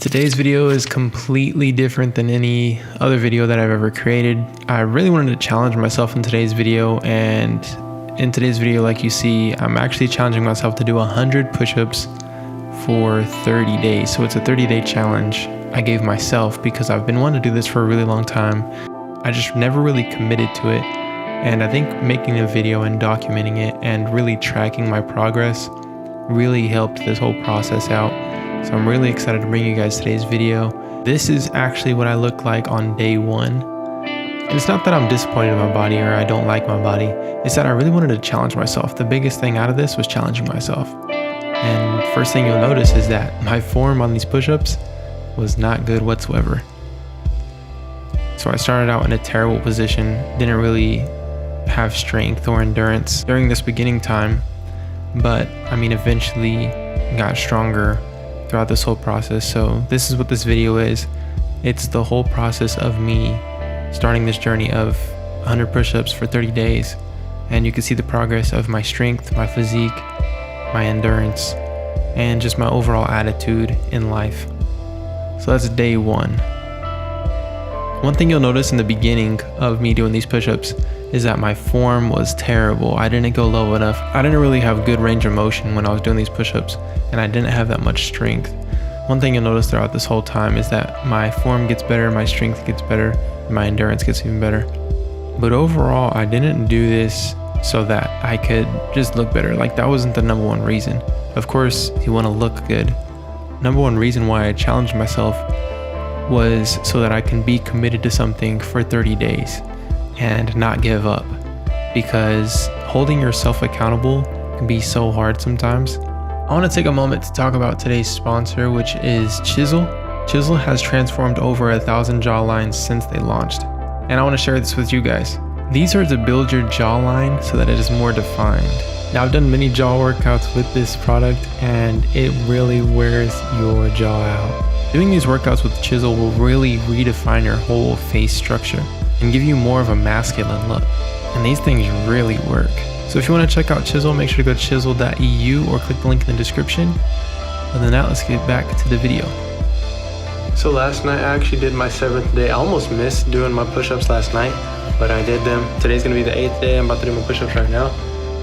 Today's video is completely different than any other video that I've ever created. I really wanted to challenge myself in today's video, and in today's video, like you see, I'm actually challenging myself to do 100 push-ups for 30 days. So it's a 30-day challenge I gave myself because I've been wanting to do this for a really long time. I just never really committed to it. And I think making a video and documenting it and really tracking my progress really helped this whole process out. So I'm really excited to bring you guys today's video. This is actually what I look like on day one. And it's not that I'm disappointed in my body or I don't like my body. It's that I really wanted to challenge myself. The biggest thing out of this was challenging myself. And first thing you'll notice is that my form on these push-ups was not good whatsoever. So I started out in a terrible position, didn't really have strength or endurance during this beginning time. But I mean, eventually got stronger throughout this whole process. So this is what this video is. It's the whole process of me starting this journey of 100 push-ups for 30 days. And you can see the progress of my strength, my physique, my endurance, and just my overall attitude in life. So that's day one. One thing you'll notice in the beginning of me doing these push-ups is that my form was terrible. I didn't go low enough. I didn't really have good range of motion when I was doing these push-ups, and I didn't have that much strength. One thing you'll notice throughout this whole time is that my form gets better, my strength gets better, and my endurance gets even better. But overall, I didn't do this so that I could just look better. Like, that wasn't the number one reason. Of course, you want to look good. Number one reason why I challenged myself was so that I can be committed to something for 30 days and not give up, because holding yourself accountable can be so hard sometimes. I want to take a moment to talk about today's sponsor, which is Chisel. Chisel has transformed over 1,000 jawlines since they launched, and I want to share this with you guys. These are to build your jawline so that it is more defined. Now, I've done many jaw workouts with this product, and it really wears your jaw out. Doing these workouts with Chisel will really redefine your whole face structure and give you more of a masculine look. And these things really work. So if you want to check out Chisel, make sure to go to chisel.eu or click the link in the description. Other than that, let's get back to the video. So last night I actually did my 7th day. I almost missed doing my push-ups last night, but I did them. Today's gonna be the 8th day. I'm about to do my push-ups right now.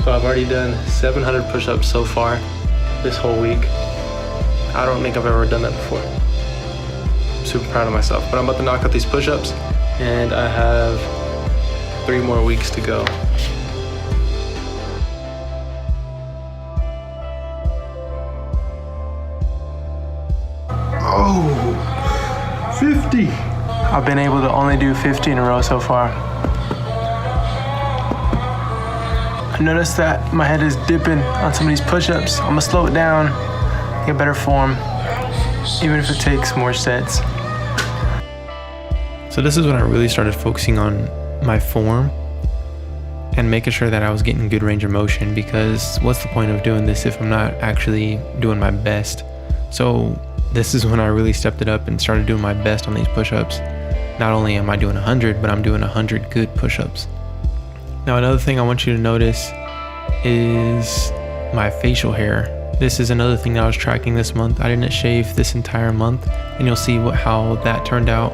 So I've already done 700 push-ups so far this whole week. I don't think I've ever done that before. I'm super proud of myself, but I'm about to knock out these push-ups, and I have 3 more weeks to go. Oh, 50. I've been able to only do 50 in a row so far. I noticed that my head is dipping on some of these push-ups. I'm gonna slow it down, get better form, even if it takes more sets. So this is when I really started focusing on my form and making sure that I was getting good range of motion, because what's the point of doing this if I'm not actually doing my best? So this is when I really stepped it up and started doing my best on these push-ups. Not only am I doing 100, but I'm doing 100 good push-ups. Now, another thing I want you to notice is my facial hair. This is another thing that I was tracking this month. I didn't shave this entire month, and you'll see how that turned out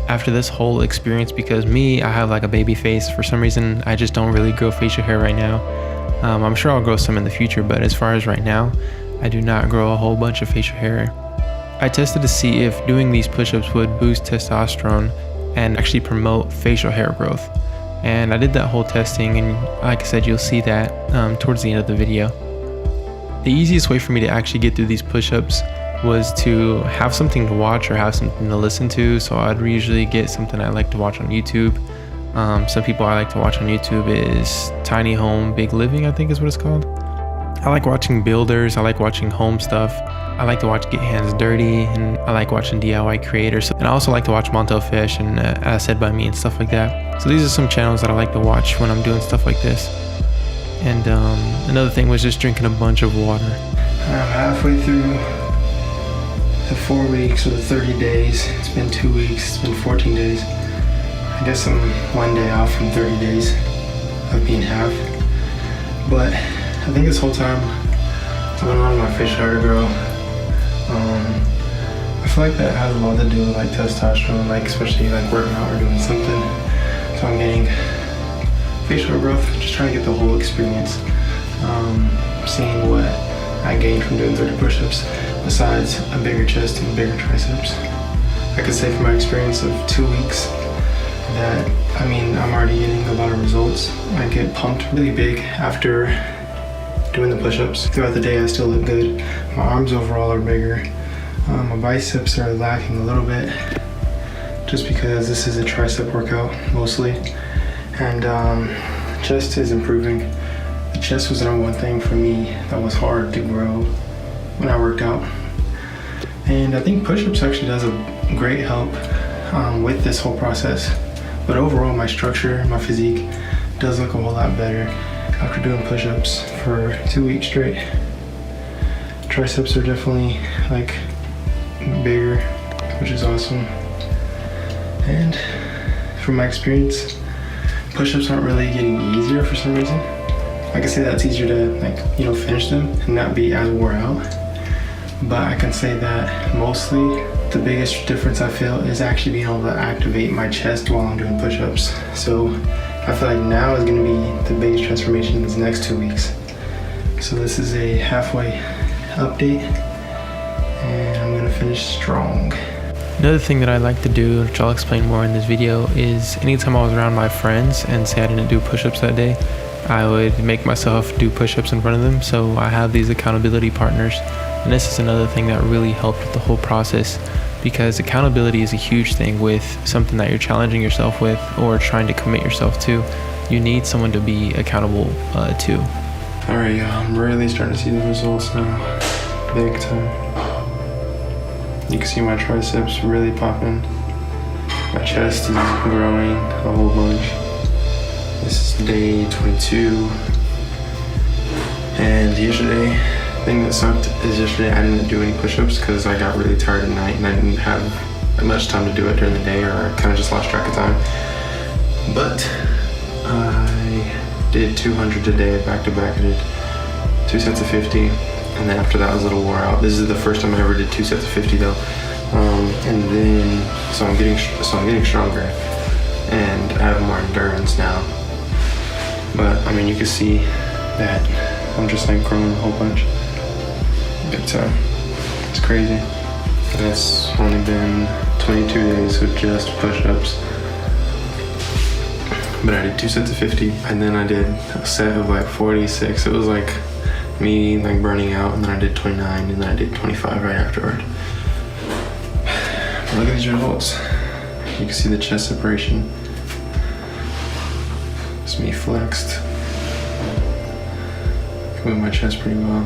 after this whole experience, because I have like a baby face. For some reason, I just don't really grow facial hair right now. I'm sure I'll grow some in the future, but as far as right now, I do not grow a whole bunch of facial hair. I tested to see if doing these push-ups would boost testosterone and actually promote facial hair growth. And I did that whole testing, and like I said, you'll see that towards the end of the video. The easiest way for me to actually get through these push-ups was to have something to watch or have something to listen to. So I'd usually get something I like to watch on YouTube. Some people I like to watch on YouTube is Tiny Home Big Living, I think is what it's called. I like watching builders, I like watching home stuff. I like to watch Get Hands Dirty, and I like watching DIY creators. And I also like to watch Montel Fish and As Said By Me and stuff like that. So these are some channels that I like to watch when I'm doing stuff like this. And another thing was just drinking a bunch of water. I'm halfway through the 4 weeks or the 30 days. It's been 2 weeks, it's been 14 days. I guess I'm 1 day off from 30 days of being half. But I think this whole time I've been wanting my facial hair to grow. I feel like that has a lot to do with like testosterone, like especially like working out or doing something. So I'm getting facial growth, just trying to get the whole experience. Seeing what I gained from doing 30 push-ups besides a bigger chest and bigger triceps. I could say from my experience of 2 weeks that, I'm already getting a lot of results. I get pumped really big after doing the push-ups. Throughout the day I still look good. My arms overall are bigger. My biceps are lacking a little bit just because this is a tricep workout mostly. And chest is improving. The chest was the number one thing for me that was hard to grow when I worked out. And I think push-ups actually does a great help with this whole process. But overall, my structure, my physique does look a whole lot better after doing push-ups for 2 weeks straight. Triceps are definitely like bigger, which is awesome. And from my experience, push-ups aren't really getting easier for some reason. I can say that it's easier to finish them and not be as wore out. But I can say that mostly the biggest difference I feel is actually being able to activate my chest while I'm doing push-ups. So I feel like now is gonna be the biggest transformation in these next 2 weeks. So this is a halfway update and I'm gonna finish strong. Another thing that I like to do, which I'll explain more in this video, is anytime I was around my friends and say I didn't do push-ups that day, I would make myself do push-ups in front of them. So I have these accountability partners. And this is another thing that really helped with the whole process, because accountability is a huge thing with something that you're challenging yourself with or trying to commit yourself to. You need someone to be accountable to. All right, y'all, I'm really starting to see the results now, big time. You can see my triceps really popping. My chest is growing a whole bunch. This is day 22. And yesterday, the thing that sucked is yesterday I didn't do any push-ups because I got really tired at night and I didn't have much time to do it during the day, or I kind of just lost track of time. But I did 200 today back to back. I did 2 sets of 50, and then after that I was a little wore out. This is the first time I ever did 2 sets of 50 though. And then so I'm getting stronger and I have more endurance now. But you can see that I'm just like growing a whole bunch. Big time. It's crazy. And it's only been 22 days with just push-ups. But I did 2 sets of 50 and then I did a set of like 46. It was like me like burning out, and then I did 29 and then I did 25 right afterward. But look at these results. You can see the chest separation. It's me flexed. I can move my chest pretty well.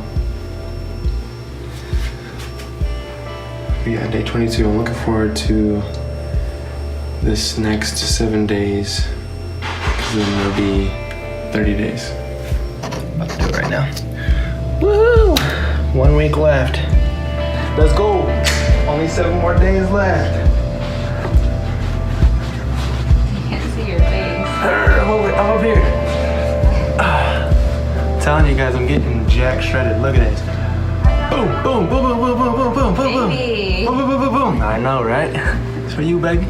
But yeah, day 22, I'm looking forward to this next 7 days, because then it'll be 30 days. I'm about to do it right now. Woo! 1 week left. Let's go. Only 7 more days left. You can't see your face. I'm up here. Telling you guys, I'm getting jack shredded. Look at this. Boom, boom, boom, boom, boom, boom, boom, boom, boom, boom. Baby. Boom, boom, boom, boom, boom. I know, right? It's for you, baby.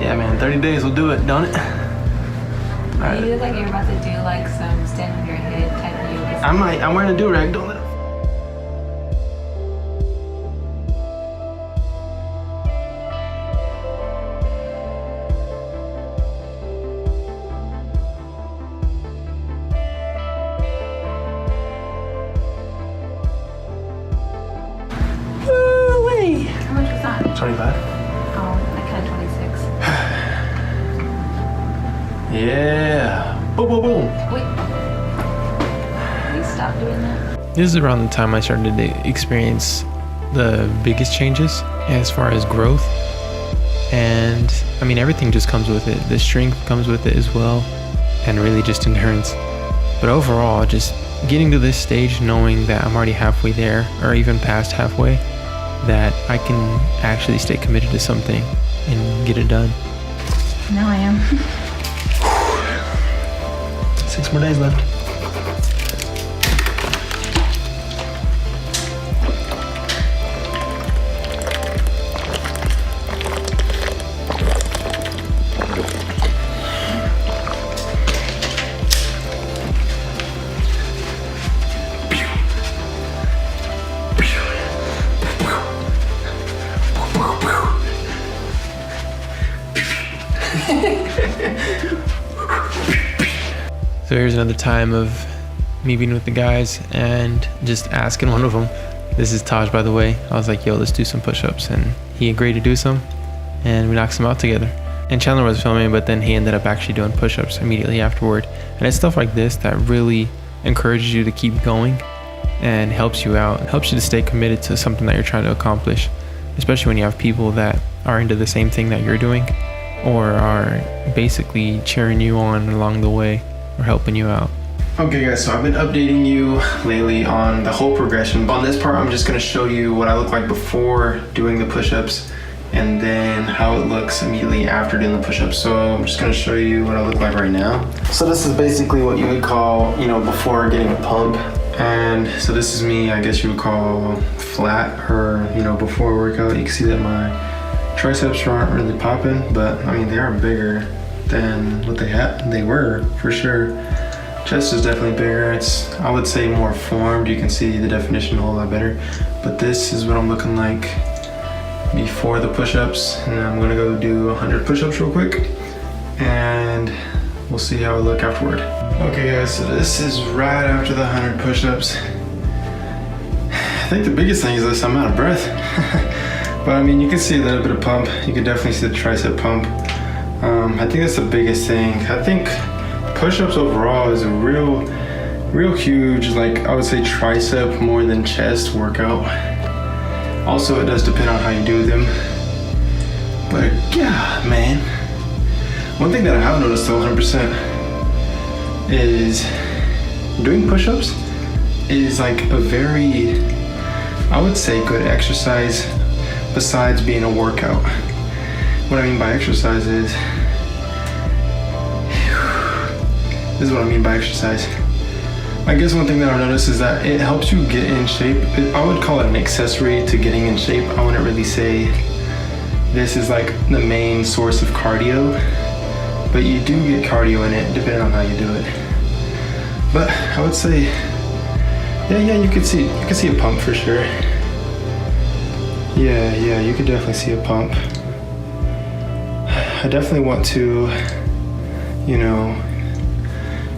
Yeah, man, 30 days will do it, don't it? All right. You look like you're about to do like some stand on your head type of yoga. I'm wearing a do-rag, don't let it. How much was that? 25. Oh, I counted 26. Yeah. Boom, boom, boom. Wait. Please stop doing that. This is around the time I started to experience the biggest changes as far as growth. And everything just comes with it. The strength comes with it as well, and really just endurance. But overall, just getting to this stage, knowing that I'm already halfway there, or even past halfway, that I can actually stay committed to something and get it done. Now I am. 6 more days left. So here's another time of me being with the guys and just asking one of them. This is Taj, by the way. I was like, yo, let's do some push-ups, and he agreed to do some, and we knocked some out together. And Chandler was filming, but then he ended up actually doing push-ups immediately afterward. And it's stuff like this that really encourages you to keep going and helps you out, helps you to stay committed to something that you're trying to accomplish, especially when you have people that are into the same thing that you're doing or are basically cheering you on along the way or helping you out. Okay guys, so I've been updating you lately on the whole progression. On this part, I'm just gonna show you what I look like before doing the push-ups and then how it looks immediately after doing the push-ups. So I'm just gonna show you what I look like right now. So this is basically what you would call, before getting a pump. And so this is me, I guess you would call flat, or before workout. You can see that my triceps aren't really popping, but I mean, they are bigger than what they were for sure. Chest is definitely bigger. It's, I would say, more formed. You can see the definition a whole lot better. But this is what I'm looking like before the push-ups. And I'm gonna go do 100 push-ups real quick, and we'll see how I look afterward. Okay guys, so this is right after the 100 push-ups. I think the biggest thing is this, I'm out of breath. But I mean, you can see a little bit of pump. You can definitely see the tricep pump. I think that's the biggest thing. I think push-ups overall is a real huge, like I would say, tricep more than chest workout. Also, it does depend on how you do them. But yeah, man. One thing that I have noticed though 100% is doing push-ups is like a very, I would say, good exercise besides being a workout. What I mean by exercise is, this is what I mean by exercise. I guess one thing that I've noticed is that it helps you get in shape. I would call it an accessory to getting in shape. I wouldn't really say this is like the main source of cardio, but you do get cardio in it depending on how you do it. But I would say, yeah, you can see a pump for sure. Yeah, you could definitely see a pump. I definitely want to,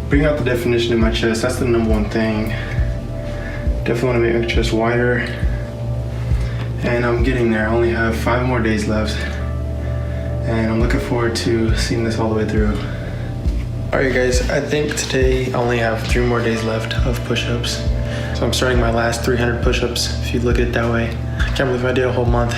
bring out the definition in my chest. That's the number one thing. Definitely want to make my chest wider. And I'm getting there. I only have 5 more days left. And I'm looking forward to seeing this all the way through. Alright guys, I think today I only have 3 more days left of push-ups. So I'm starting my last 300 push-ups, if you look at it that way. I can't believe I did a whole month.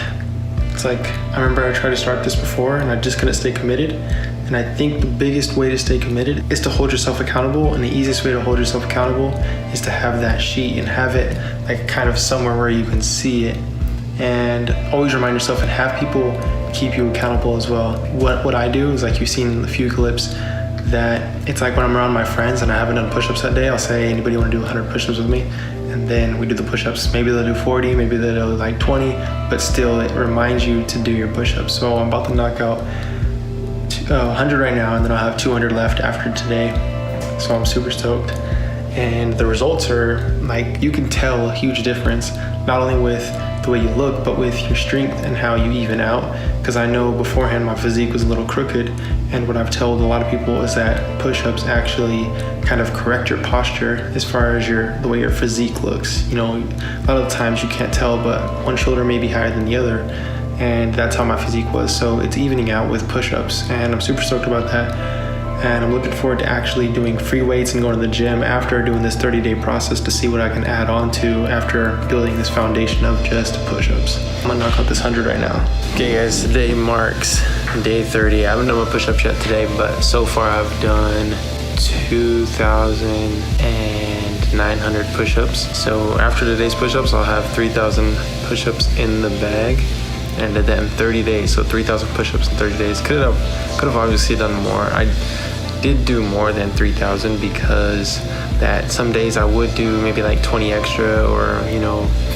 It's like, I remember I tried to start this before and I just couldn't stay committed. And I think the biggest way to stay committed is to hold yourself accountable, and the easiest way to hold yourself accountable is to have that sheet and have it like kind of somewhere where you can see it. And always remind yourself and have people keep you accountable as well. What I do is, like you've seen in a few clips, that it's like when I'm around my friends and I haven't done push-ups that day, I'll say, anybody want to do 100 push-ups with me? And then we do the push-ups. Maybe they'll do 40, maybe they'll do like 20, but still it reminds you to do your push-ups. So I'm about to knock out 100 right now, and then I'll have 200 left after today. So I'm super stoked. And the results are like, you can tell a huge difference, not only with the way you look, but with your strength and how you even out. Because I know beforehand my physique was a little crooked, and what I've told a lot of people is that push-ups actually kind of correct your posture as far as the way your physique looks. A lot of the times you can't tell, but one shoulder may be higher than the other, and that's how my physique was. So it's evening out with push-ups, and I'm super stoked about that. And I'm looking forward to actually doing free weights and going to the gym after doing this 30-day process to see what I can add on to after building this foundation of just push-ups. I'm gonna knock out this 100 right now. Okay guys, today marks day 30. I haven't done my push-ups yet today, but so far I've done 2,900 push-ups. So after today's push-ups, I'll have 3,000 push-ups in the bag. And I did that in 30 days, so 3,000 push-ups in 30 days. Could have obviously done more. I did do more than 3,000 because that some days I would do maybe like 20 extra or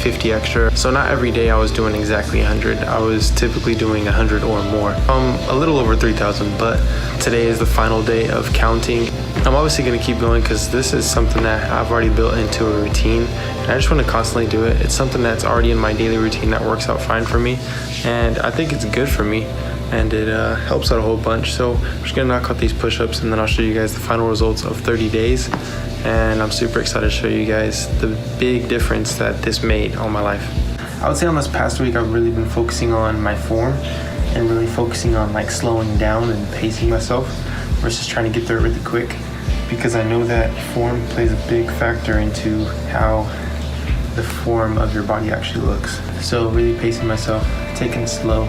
50 extra. So not every day I was doing exactly 100. I was typically doing 100 or more. A little over 3,000, but today is the final day of counting. I'm obviously gonna keep going because this is something that I've already built into a routine, and I just want to constantly do it. It's something that's already in my daily routine that works out fine for me, and I think it's good for me. and it helps out a whole bunch. So I'm just gonna knock out these push-ups, and then I'll show you guys the final results of 30 days. And I'm super excited to show you guys the big difference that this made on my life. I would say on this past week, I've really been focusing on my form and really focusing on like slowing down and pacing myself versus trying to get there really quick, because I know that form plays a big factor into how the form of your body actually looks. So really pacing myself, taking it slow,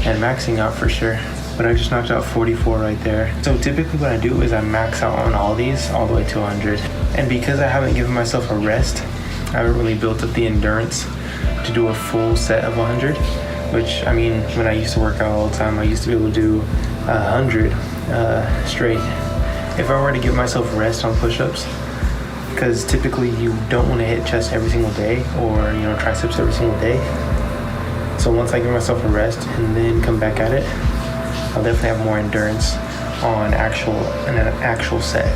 and maxing out for sure. But I just knocked out 44 right there. So typically what I do is I max out on all these all the way to 100. And because I haven't given myself a rest, I haven't really built up the endurance to do a full set of 100, which, I mean, when I used to work out all the time, I used to be able to do 100 straight. If I were to give myself a rest on push-ups, because typically you don't want to hit chest every single day or, triceps every single day. So once I give myself a rest and then come back at it, I'll definitely have more endurance on an actual set.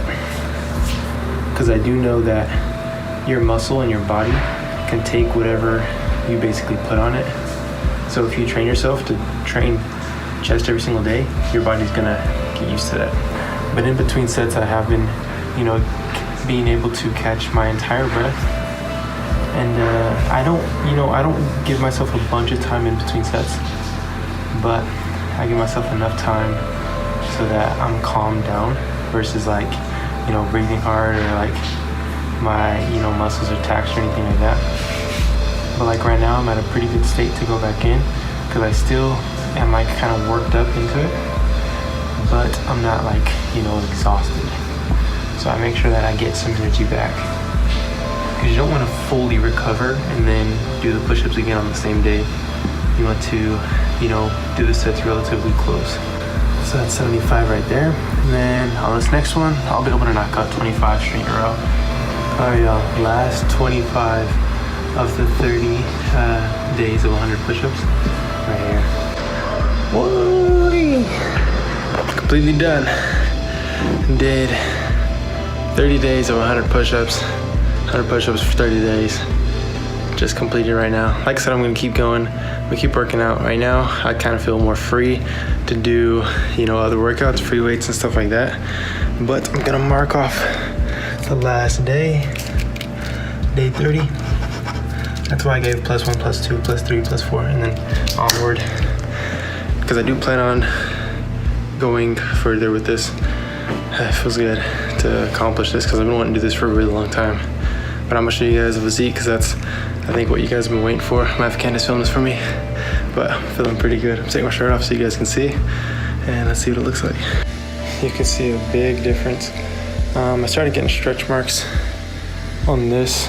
Because I do know that your muscle and your body can take whatever you basically put on it. So if you train yourself to train chest every single day, your body's gonna get used to that. But in between sets, I have been, being able to catch my entire breath. And I don't give myself a bunch of time in between sets, but I give myself enough time so that I'm calmed down versus breathing hard or my muscles are taxed or anything like that. But right now I'm at a pretty good state to go back in, because I still am kind of worked up into it, but I'm not exhausted. So I make sure that I get some energy back, because you don't want to fully recover and then do the push-ups again on the same day. You want to do the sets relatively close. So that's 75 right there. And then on this next one, I'll be able to knock out 25 straight in a row. All right, y'all, last 25 of the 30 days of 100 push-ups right here. Whoa! Completely done. Did 30 days of 100 push-ups. 100 push-ups for 30 days. Just completed right now. Like I said, I'm gonna keep going. We keep working out. Right now, I kind of feel more free to do, other workouts, free weights and stuff like that. But I'm gonna mark off the last day, day 30. That's why I gave +1, +2, +3, +4, and then onward. Because I do plan on going further with this. It feels good to accomplish this, because I've been wanting to do this for a really long time. But I'm gonna show you guys a physique, because that's, I think, what you guys have been waiting for. My wife Candace filmed this for me, but I'm feeling pretty good. I'm taking my shirt off so you guys can see, and let's see what it looks like. You can see a big difference. I started getting stretch marks on this,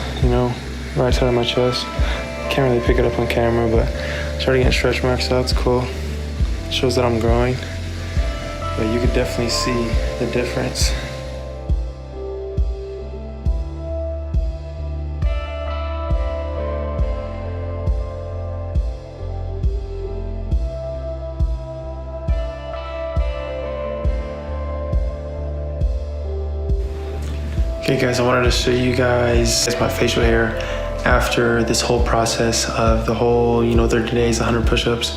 right side of my chest. Can't really pick it up on camera, but I started getting stretch marks, so that's cool. It shows that I'm growing, but you could definitely see the difference. Okay guys, I wanted to show you guys my facial hair after this whole process of the whole, 30 days, 100 push-ups.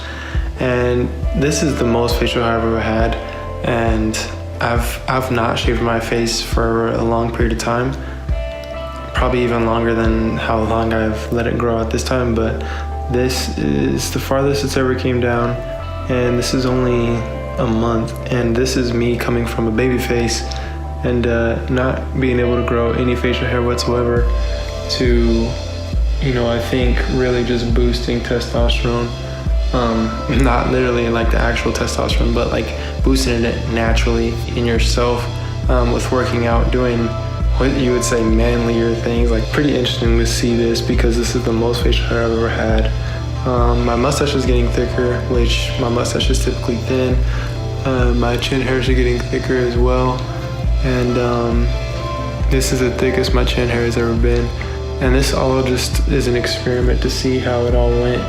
And this is the most facial hair I've ever had. And I've not shaved my face for a long period of time. Probably even longer than how long I've let it grow at this time, but this is the farthest it's ever came down. And this is only a month. And this is me coming from a baby face and not being able to grow any facial hair whatsoever to, I think really just boosting testosterone. Not literally like the actual testosterone, but boosting it naturally in yourself with working out, doing what you would say manlier things. Pretty interesting to see this, because this is the most facial hair I've ever had. My mustache is getting thicker, which my mustache is typically thin. My chin hairs are getting thicker as well. And this is the thickest my chin hair has ever been. And this all just is an experiment to see how it all went.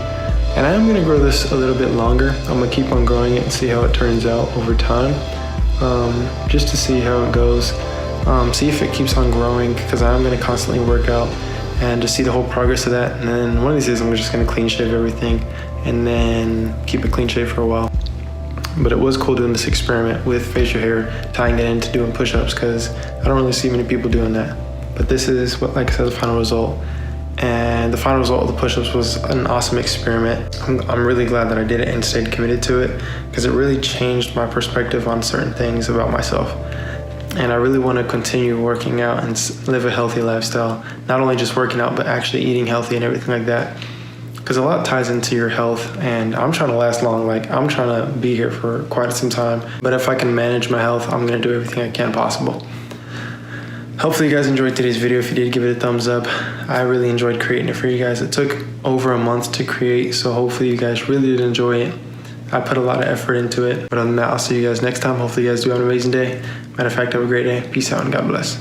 And I am gonna grow this a little bit longer. I'm gonna keep on growing it and see how it turns out over time. Just to see how it goes. See if it keeps on growing, because I'm gonna constantly work out and just see the whole progress of that. And then one of these days I'm just gonna clean shave everything and then keep it clean shave for a while. But it was cool doing this experiment with facial hair, tying it into doing push-ups, because I don't really see many people doing that. But this is what, like I said, the final result. And the final result of the push-ups was an awesome experiment. I'm really glad that I did it and stayed committed to it, because it really changed my perspective on certain things about myself. And I really want to continue working out and live a healthy lifestyle. Not only just working out, but actually eating healthy and everything like that. Because a lot ties into your health, and I'm trying to last long. Like, I'm trying to be here for quite some time. But if I can manage my health, I'm going to do everything I can possible. Hopefully you guys enjoyed today's video. If you did, give it a thumbs up. I really enjoyed creating it for you guys. It took over a month to create, so hopefully you guys really did enjoy it. I put a lot of effort into it. But other than that, I'll see you guys next time. Hopefully you guys do have an amazing day. Matter of fact, have a great day. Peace out and God bless.